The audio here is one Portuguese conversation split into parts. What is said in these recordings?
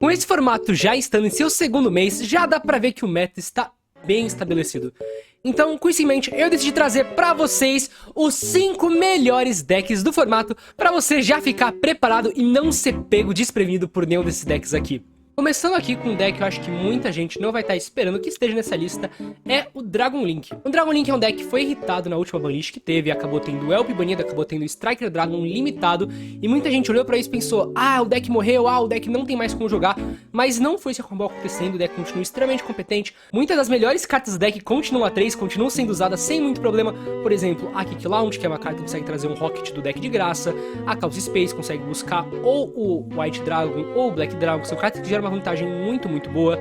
Com esse formato já estando em seu segundo mês, já dá pra ver que o meta está bem estabelecido. Então, com isso em mente, eu decidi trazer pra vocês os 5 melhores decks do formato, pra você já ficar preparado e não ser pego desprevenido por nenhum desses decks aqui. Começando aqui com um deck que eu acho que muita gente não vai estar esperando que esteja nessa lista, é o Dragon Link. O Dragon Link é um deck que foi irritado na última banlist que teve, acabou tendo o Elp banido, acabou tendo o Striker Dragon limitado, e muita gente olhou pra isso e pensou, o deck morreu, o deck não tem mais como jogar, mas não foi isso que acabou acontecendo, o deck continua extremamente competente, muitas das melhores cartas do deck continuam a 3, continuam sendo usadas sem muito problema, por exemplo, a Kick Launch, que é uma carta que consegue trazer um Rocket do deck de graça, a Chaos Space consegue buscar ou o White Dragon ou o Black Dragon, que são cartas que geram uma vantagem muito boa.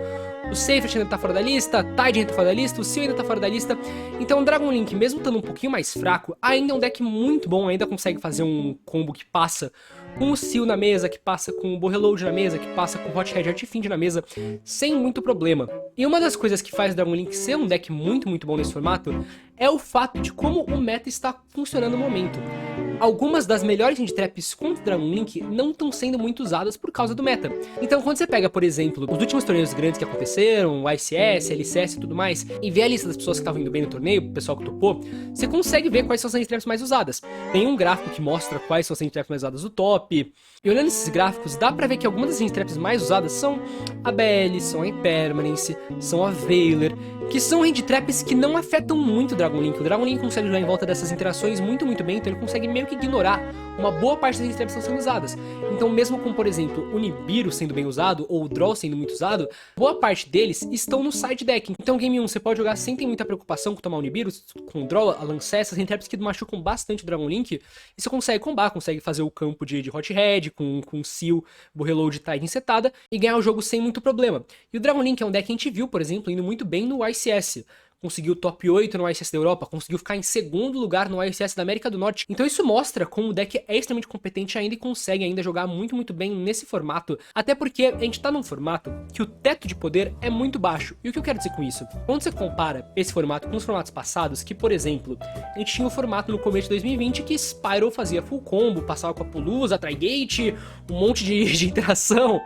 O Seyfried ainda tá fora da lista, Tide ainda tá fora da lista, o Seal ainda tá fora da lista. Então o Dragon Link, mesmo estando um pouquinho mais fraco, ainda é um deck muito bom, ainda consegue fazer um combo que passa com o Seal na mesa, que passa com o Borreload na mesa, que passa com o Hot Head Artifind na mesa, sem muito problema. E uma das coisas que faz o Dragon Link ser um deck muito bom nesse formato é o fato de como o meta está funcionando no momento. Algumas das melhores hand traps contra o Dragon Link não estão sendo muito usadas por causa do meta. Então quando você pega, por exemplo, os últimos torneios grandes que aconteceram, o ICS, LCS e tudo mais, e vê a lista das pessoas que estavam indo bem no torneio, o pessoal que topou, você consegue ver quais são as hand traps mais usadas. Tem um gráfico que mostra quais são as hand traps mais usadas do top, e olhando esses gráficos, dá pra ver que algumas das hand traps mais usadas são a BL, são a Impermanence, são a Veiler, que são hand traps que não afetam muito o Dragon Link. O Dragon Link consegue jogar em volta dessas interações muito bem, então ele consegue meio que ignorar uma boa parte das hand traps que estão sendo usadas. Então mesmo com, por exemplo, o Nibiru sendo bem usado, ou o Draw sendo muito usado, boa parte deles estão no side deck. Então Game 1 você pode jogar sem ter muita preocupação com tomar o Nibiru, com o Draw, a Lancet, essas hand traps que machucam bastante o Dragon Link, e você consegue combar, consegue fazer o campo de Hot Head, com Seal, Borreload, Tide setada, e ganhar o jogo sem muito problema. E o Dragon Link é um deck que a gente viu, por exemplo, indo muito bem no ICS. Conseguiu top 8 no ICS da Europa, conseguiu ficar em segundo lugar no ICS da América do Norte. Então isso mostra como o deck é extremamente competente ainda e consegue ainda jogar muito bem nesse formato. Até porque a gente tá num formato que o teto de poder é muito baixo. E o que eu quero dizer com isso? Quando você compara esse formato com os formatos passados, que por exemplo, a gente tinha um formato no começo de 2020 que Spyro fazia full combo, passava com a Pulusa, Trigate, um monte de interação.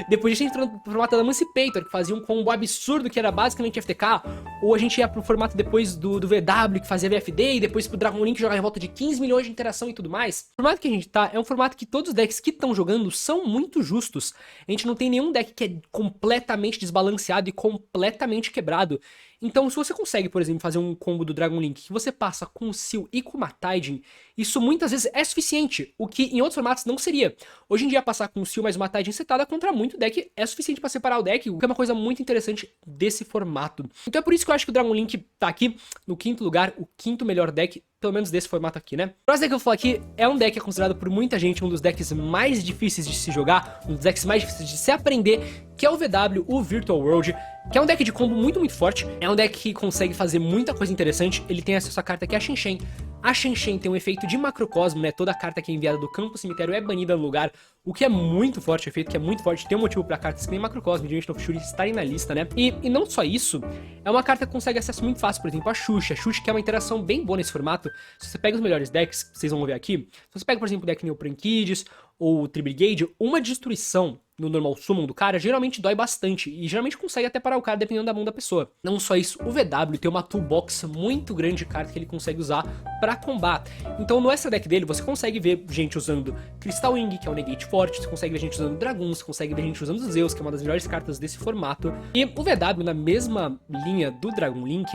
Depois a gente entrou no formato da Emancipator, que fazia um combo absurdo que era basicamente FTK, ou a gente ia pro formato depois do VW, que fazia VFD, e depois pro Dragon Link jogar em volta de 15 milhões de interação e tudo mais. O formato que a gente tá é um formato que todos os decks que estão jogando são muito justos. A gente não tem nenhum deck que é completamente desbalanceado e completamente quebrado. Então, se você consegue, por exemplo, fazer um combo do Dragon Link que você passa com o Seal e com o Matiden, isso muitas vezes é suficiente, o que em outros formatos não seria. Hoje em dia, passar com o Seal mais o Matiden setada contra muito deck é suficiente pra separar o deck, o que é uma coisa muito interessante desse formato. Então é por isso que eu acho que o Dragon Link tá aqui no quinto lugar, o quinto melhor deck, pelo menos desse formato aqui, né? O próximo deck que eu vou falar aqui é um deck que é considerado por muita gente um dos decks mais difíceis de se jogar, um dos decks mais difíceis de se aprender, que é o VW, o Virtual World, que é um deck de combo muito forte, é um deck que consegue fazer muita coisa interessante, ele tem essa carta que é a Shen Shen. A Shen Shen tem um efeito de macrocosmo, né, toda carta que é enviada do campo cemitério é banida no lugar, o que é muito forte, o efeito que é muito forte, tem um motivo pra cartas que nem macrocosmo, Dimension of Fury estarem na lista, né, e não só isso, é uma carta que consegue acesso muito fácil, por exemplo, a Xuxa que é uma interação bem boa nesse formato, se você pega os melhores decks, vocês vão ver aqui, se você pega, por exemplo, o deck Neopran Kids, ou o Tribrigade, uma destruição no normal summon do cara geralmente dói bastante e geralmente consegue até parar o cara dependendo da mão da pessoa. Não só isso, o VW tem uma toolbox muito grande de cartas que ele consegue usar pra combar. Então no extra deck dele você consegue ver gente usando Crystal Wing, que é um negate forte, você consegue ver gente usando Dragoons, você consegue ver gente usando Zeus, que é uma das melhores cartas desse formato. E o VW, na mesma linha do Dragon Link,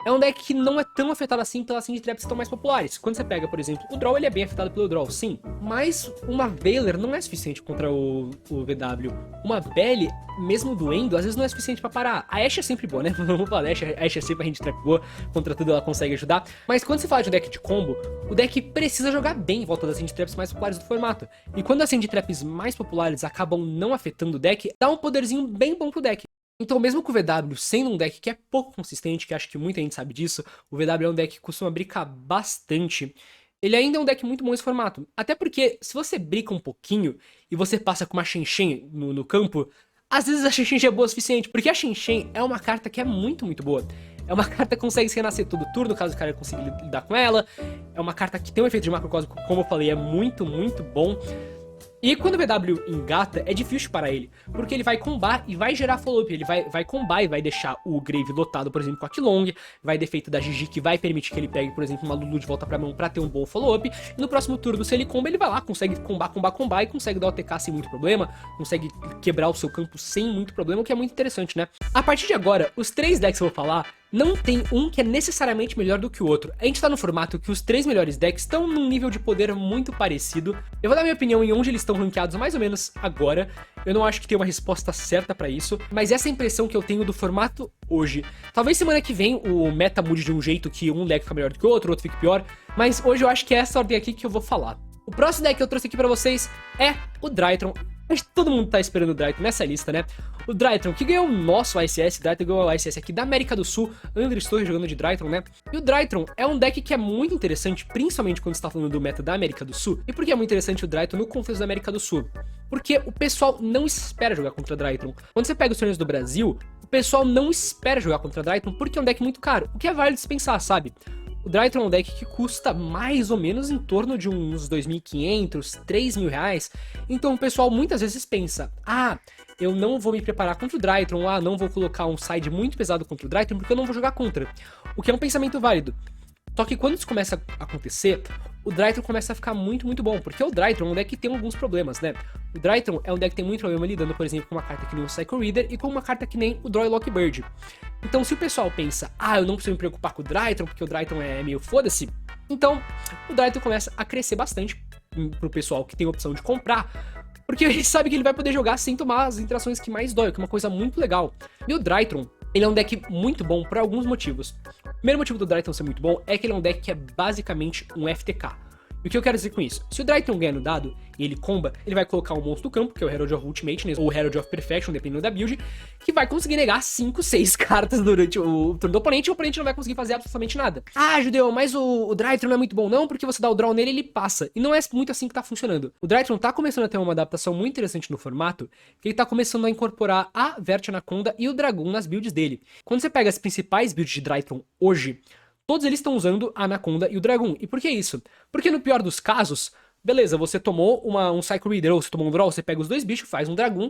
é um deck que não é tão afetado assim pelas hand traps que estão mais populares. Quando você pega, por exemplo, o Draw, ele é bem afetado pelo Draw, sim. Mas uma Veiler não é suficiente contra o VW. Uma Belle, mesmo doendo, às vezes não é suficiente pra parar. A Ashe é sempre boa, né? Vamos falar, a Ashe é sempre a hand trap boa. Contra tudo ela consegue ajudar. Mas quando você fala de um deck de combo, o deck precisa jogar bem em volta das hand traps mais populares do formato. E quando as hand traps mais populares acabam não afetando o deck, dá um poderzinho bem bom pro deck. Então mesmo com o VW sendo um deck que é pouco consistente, que acho que muita gente sabe disso, o VW é um deck que costuma brincar bastante, ele ainda é um deck muito bom nesse formato. Até porque se você brinca um pouquinho e você passa com uma Shen Shen no campo, às vezes a Shen Shen já é boa o suficiente, porque a Shen Shen é uma carta que é muito boa. É uma carta que consegue se renascer todo turno, caso o cara consiga lidar com ela. É uma carta que tem um efeito de macrocosmo, como eu falei, é muito bom. E quando o VW engata, é difícil parar ele, porque ele vai combar e vai gerar follow-up, ele vai combar e vai deixar o Grave lotado, por exemplo, com a Kilong, vai ter efeito da Gigi que vai permitir que ele pegue, por exemplo, uma Lulu de volta pra mão pra ter um bom follow-up, e no próximo turno, se ele comba, ele vai lá, consegue combar e consegue dar o TK sem muito problema, consegue quebrar o seu campo sem muito problema, o que é muito interessante, né? A partir de agora, os 3 decks que eu vou falar, não tem um que é necessariamente melhor do que o outro. A gente tá no formato que os 3 melhores decks estão num nível de poder muito parecido. Eu vou dar minha opinião em onde eles estão ranqueados mais ou menos agora. Eu não acho que tem uma resposta certa pra isso, mas essa é a impressão que eu tenho do formato hoje. Talvez semana que vem o meta mude de um jeito que um deck fica melhor do que o outro fique pior, mas hoje eu acho que é essa ordem aqui que eu vou falar. O próximo deck que eu trouxe aqui pra vocês é o Drytron. Acho que todo mundo tá esperando o Drytron nessa lista, né? O Drytron, que ganhou o nosso ICS, o Drytron ganhou o ICS aqui da América do Sul, André Torres jogando de Drytron, né? E o Drytron é um deck que é muito interessante, principalmente quando você tá falando do meta da América do Sul. E por que é muito interessante o Drytron no contexto da América do Sul? Porque o pessoal não espera jogar contra Drytron. Quando você pega os torneios do Brasil, o pessoal não espera jogar contra Drytron porque é um deck muito caro, o que é válido dispensar, sabe? O Drytron é um deck que custa mais ou menos em torno de uns 2.500, 3.000 reais. Então o pessoal muitas vezes pensa, eu não vou me preparar contra o Drytron, não vou colocar um side muito pesado contra o Drytron porque eu não vou jogar contra. O que é um pensamento válido. Só que quando isso começa a acontecer, o Drytron começa a ficar muito, muito bom, porque o Drytron é um deck que tem alguns problemas, né? O Drytron é um deck que tem muito problema lidando, por exemplo, com uma carta que nem o Psycho Reader e com uma carta que nem o Draw Lock Bird. Então se o pessoal pensa, eu não preciso me preocupar com o Drytron, porque o Drytron é meio foda-se, então o Drytron começa a crescer bastante pro pessoal que tem a opção de comprar, porque ele sabe que ele vai poder jogar sem tomar as interações que mais dói, que é uma coisa muito legal. E o Drytron, ele é um deck muito bom por alguns motivos. O primeiro motivo do Drytron ser muito bom é que ele é um deck que é basicamente um FTK. E o que eu quero dizer com isso? Se o Drytron ganha no dado e ele comba, ele vai colocar um monstro do campo, que é o Herald of Ultimate, ou o Herald of Perfection, dependendo da build, que vai conseguir negar 5, 6 cartas durante o turno do oponente e o oponente não vai conseguir fazer absolutamente nada. Judeu, mas o Drytron não é muito bom não, porque você dá o draw nele e ele passa. E não é muito assim que tá funcionando. O Drytron tá começando a ter uma adaptação muito interessante no formato, que ele tá começando a incorporar a Vert Anaconda e o Dragon nas builds dele. Quando você pega as principais builds de Drytron hoje, todos eles estão usando a Anaconda e o Dragon. E por que isso? Porque no pior dos casos, beleza, você tomou um Psycho Reader ou você tomou um Draw, você pega os 2 bichos, faz um Dragon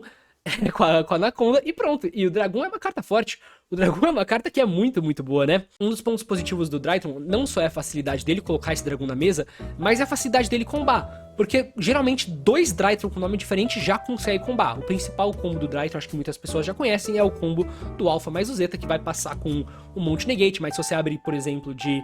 com a Anaconda e pronto. E o Dragon é uma carta forte. O Dragon é uma carta que é muito, muito boa, né? Um dos pontos positivos do Drytron não só é a facilidade dele colocar esse Dragon na mesa, mas é a facilidade dele combar. Porque geralmente 2 Drytron com nome diferente já conseguem combar. O principal combo do Drytron, acho que muitas pessoas já conhecem, é o combo do Alpha mais o Zeta, que vai passar com um monte negate, mas se você abrir, por exemplo, de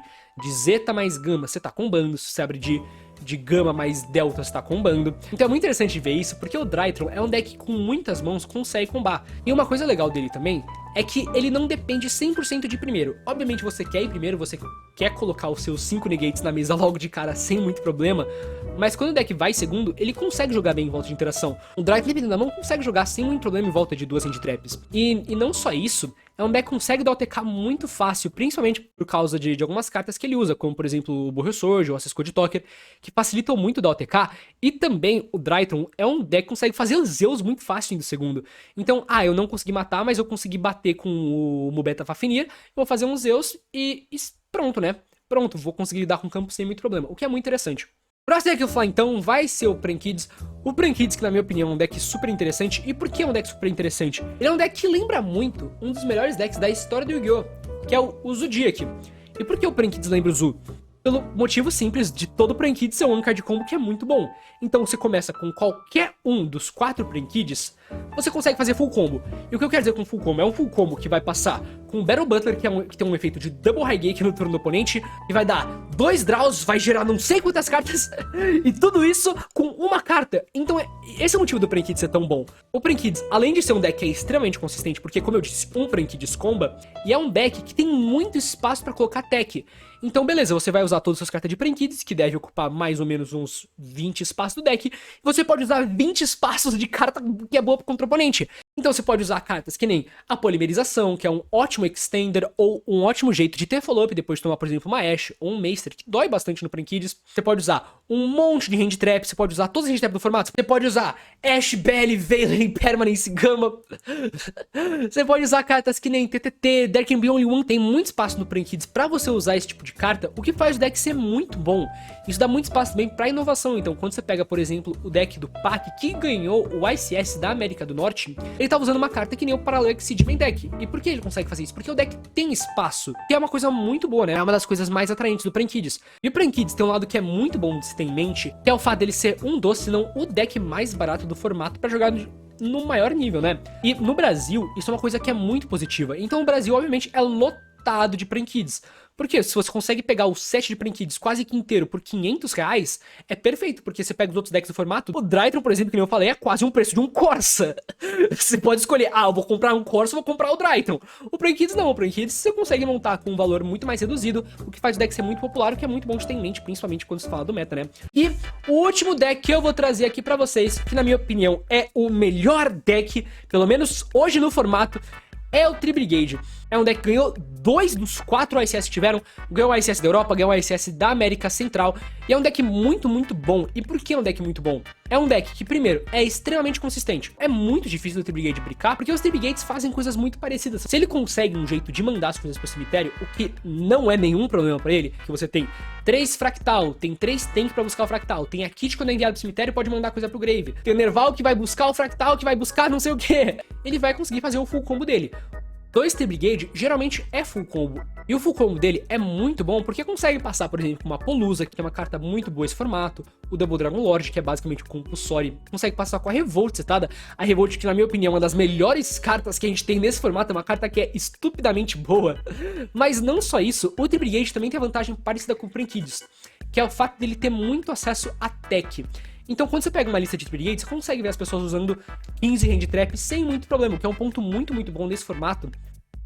Zeta mais Gama, você tá combando. Se você abre de Gama mais Delta, você tá combando. Então é muito interessante ver isso, porque o Drytron é um deck que com muitas mãos consegue combar. E uma coisa legal dele também é que ele não depende 100% de primeiro. Obviamente você quer ir primeiro, você quer colocar os seus 5 negates na mesa logo de cara sem muito problema, mas quando o deck vai segundo, ele consegue jogar bem em volta de interação. O Drytron, dependendo da mão, consegue jogar sem muito problema em volta de 2 Hand-Traps. E não só isso, é um deck que consegue dar o TK muito fácil, principalmente por causa de algumas cartas que ele usa, como por exemplo o Burrow Sword ou a Cisco de Talker, que facilitam muito dar o TK, e também o Drytron é um deck que consegue fazer os Zeus muito fácil indo segundo. Então, eu não consegui matar, mas eu consegui bater com o Mubeta Fafnir, vou fazer um Zeus e pronto, né? Pronto, vou conseguir lidar com o campo sem muito problema, o que é muito interessante. O próximo deck que eu vou falar então vai ser o Prankids. O Prankids, que na minha opinião é um deck super interessante. E por que é um deck super interessante? Ele é um deck que lembra muito um dos melhores decks da história do Yu-Gi-Oh!, que é o Zodiac. E por que o Prankids lembra o Zu? Pelo motivo simples de todo Prankids ser um card combo que é muito bom. Então você começa com qualquer um dos 4 Prankids, você consegue fazer full combo. E o que eu quero dizer com full combo? É um full combo que vai passar com o Battle Butler, que tem um efeito de Double High Gate no turno do oponente, e vai dar 2 draws, vai gerar não sei quantas cartas, e tudo isso com uma carta. Então esse é o motivo do Prankids ser tão bom. O Prankids, além de ser um deck que é extremamente consistente, porque como eu disse, um Prankids comba, e é um deck que tem muito espaço pra colocar tech. Então beleza, você vai usar todas as suas cartas de Prankids, que deve ocupar mais ou menos uns 20 espaços do deck, e você pode usar 20 espaços de carta que é boa contra o oponente. Então você pode usar cartas que nem a polimerização, que é um ótimo extender ou um ótimo jeito de ter follow-up depois de tomar, por exemplo, uma Ashe ou um Meister, que dói bastante no Prankids. Você pode usar um monte de hand trap, você pode usar todos os hand trap do formato. Você pode usar Ashe, Belly, Veiler, Impermanence, Gama. Você pode usar cartas que nem TTT, There Can Be Only One. Tem muito espaço no Prankids pra você usar esse tipo de carta, o que faz o deck ser muito bom. Isso dá muito espaço também pra inovação. Então quando você pega, por exemplo, o deck do Pac, que ganhou o ICS da América do Norte, ele tava usando uma carta que nem o Parallel Exceed main deck. E por que ele consegue fazer isso? Porque o deck tem espaço, que é uma coisa muito boa, né? É uma das coisas mais atraentes do Prankids. E o Prankids tem um lado que é muito bom de se ter em mente, que é o fato dele ser um dos, se não o deck mais barato do formato pra jogar no maior nível, né? E no Brasil, isso é uma coisa que é muito positiva. Então o Brasil, obviamente, é lotado de Prankids. Porque se você consegue pegar o set de Prankids quase que inteiro por R$500, é perfeito, porque você pega os outros decks do formato. O Drytron, por exemplo, que nem eu falei, é quase um preço de um Corsa. Você pode escolher, eu vou comprar um Corsa ou vou comprar o Drytron. O Prankids não, o Prankids você consegue montar com um valor muito mais reduzido, o que faz o deck ser muito popular, o que é muito bom de ter em mente, principalmente quando se fala do meta, né? E o último deck que eu vou trazer aqui pra vocês, que na minha opinião é o melhor deck, pelo menos hoje no formato, é o Tri-Brigade. É um deck que ganhou 2 dos 4 ICS que tiveram. Ganhou o ICS da Europa, ganhou o ICS da América Central. E é um deck muito, muito bom. E por que é um deck muito bom? É um deck que, primeiro, é extremamente consistente. É muito difícil do Tri-Brigade brincar, porque os Tri-Brigades fazem coisas muito parecidas. Se ele consegue um jeito de mandar as coisas pro cemitério, o que não é nenhum problema pra ele, que você tem 3 Fractal, tem 3 Tank pra buscar o Fractal, tem a Kit quando é enviado pro cemitério pode mandar coisa pro Grave, tem o Nerval que vai buscar o Fractal, que vai buscar não sei o que. Ele vai conseguir fazer o full combo dele. 2 Tri-Brigade geralmente é full combo. E o full combo dele é muito bom porque consegue passar, por exemplo, uma Polusa, que é uma carta muito boa esse formato, o Double Dragon Lord, que é basicamente o compulsory, consegue passar com a Revolt setada. A Revolt, que na minha opinião é uma das melhores cartas que a gente tem nesse formato, é uma carta que é estupidamente boa. Mas não só isso, o Tri-Brigade também tem a vantagem parecida com o Prankids, que é o fato dele ter muito acesso a tech. Então quando você pega uma lista de Tri-Brigade, você consegue ver as pessoas usando 15 hand trap sem muito problema, o que é um ponto muito, muito bom nesse formato.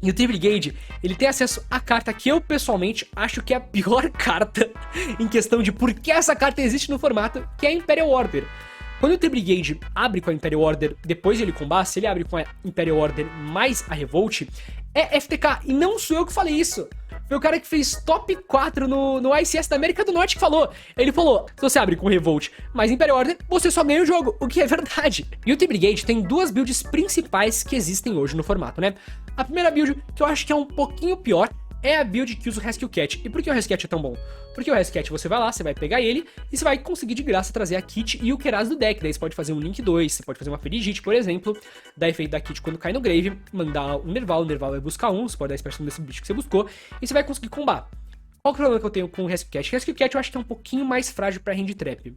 E o Tri-Brigade, ele tem acesso à carta que eu, pessoalmente, acho que é a pior carta em questão de por que essa carta existe no formato, que é a Imperial Order. Quando o Tri-Brigade abre com a Imperial Order, depois ele combate, se ele abre com a Imperial Order mais a Revolt, é FTK. E não sou eu que falei isso. Foi o cara que fez top 4 no ICS da América do Norte que falou. Ele falou, se você abre com Revolt mais Imperial Order, você só ganha o jogo, o que é verdade. E o Tri-Brigade tem 2 builds principais que existem hoje no formato, né? A primeira build, que eu acho que é um pouquinho pior, é a build que usa o Rescue Cat. E por que o Rescue Cat é tão bom? Porque o Rescue Cat você vai lá, você vai pegar ele e você vai conseguir de graça trazer a Kit e o Keraz do deck. Daí você pode fazer um Link 2, você pode fazer uma Ferigite, por exemplo, dar efeito da Kit quando cai no Grave, mandar um Nerval, o Nerval vai buscar um, você pode dar expressão desse bicho que você buscou e você vai conseguir combar. Qual o problema que eu tenho com o Rescue Cat? O Rescue Cat eu acho que é um pouquinho mais frágil pra hand trap.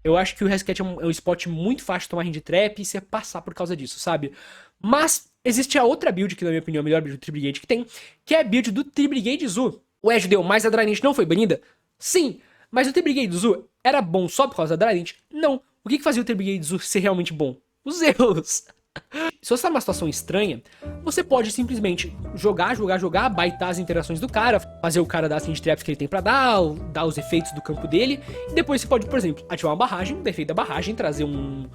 Eu acho que o Rescue Cat é um spot muito fácil de tomar hand trap e você passar por causa disso, sabe? Mas existe a outra build, que na minha opinião é a melhor build do Tri-Brigade que tem, que é a build do Tri-Brigade Zoo. O Edge deu, mas a Draenei não foi banida? Sim, mas o Tri-Brigade Zoo era bom só por causa da Draenei? Não. O que fazia o Tri-Brigade Zoo ser realmente bom? Os erros. Se você tá numa situação estranha, você pode simplesmente jogar, baitar as interações do cara, fazer o cara dar as hand traps que ele tem pra dar os efeitos do campo dele, e depois você pode, por exemplo, ativar uma barragem, dar efeito da barragem, trazer um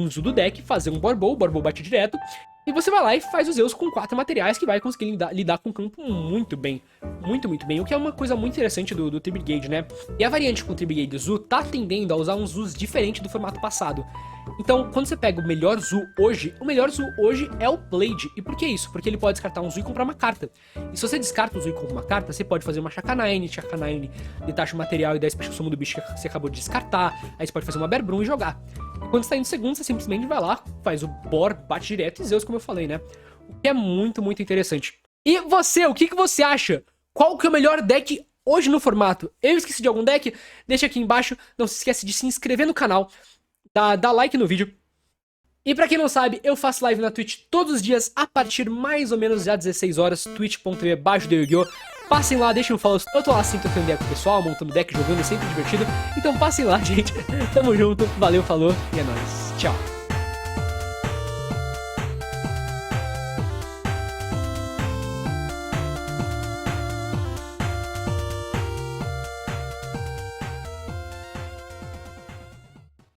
Zoo do deck, fazer um Borbol, o Borbol bate direto, e você vai lá e faz os Zeus com 4 materiais que vai conseguir lidar com o campo muito bem. Muito, muito bem. O que é uma coisa muito interessante do Tri-Brigade, né? E a variante com o Tri-Brigade Zoo tá tendendo a usar uns Zoos diferentes do formato passado. Então, quando você pega o melhor Zoo hoje, o melhor Zoo hoje é o Blade. E por que isso? Porque ele pode descartar um Zoo e comprar uma carta. E se você descarta o Zoo e compra uma carta, você pode fazer uma Chakanine detacha o material e dá a sumo do bicho que você acabou de descartar. Aí você pode fazer uma Berbrum e jogar. E quando você tá indo segundo, você simplesmente vai lá, faz o Bor, bate direto e Zeus, como eu falei, né? O que é muito, muito interessante. E você, o que você acha? Qual que é o melhor deck hoje no formato? Eu esqueci de algum deck? Deixa aqui embaixo. Não se esquece de se inscrever no canal. Dá like no vídeo. E pra quem não sabe, eu faço live na Twitch todos os dias a partir mais ou menos das 16 horas, twitch.tv/Yu-Gi-Oh! Passem lá, deixem um follow. Eu tô lá assim trocando ideia com o pessoal, montando deck, jogando, é sempre divertido. Então passem lá, gente. Tamo junto, valeu, falou e é nóis. Tchau.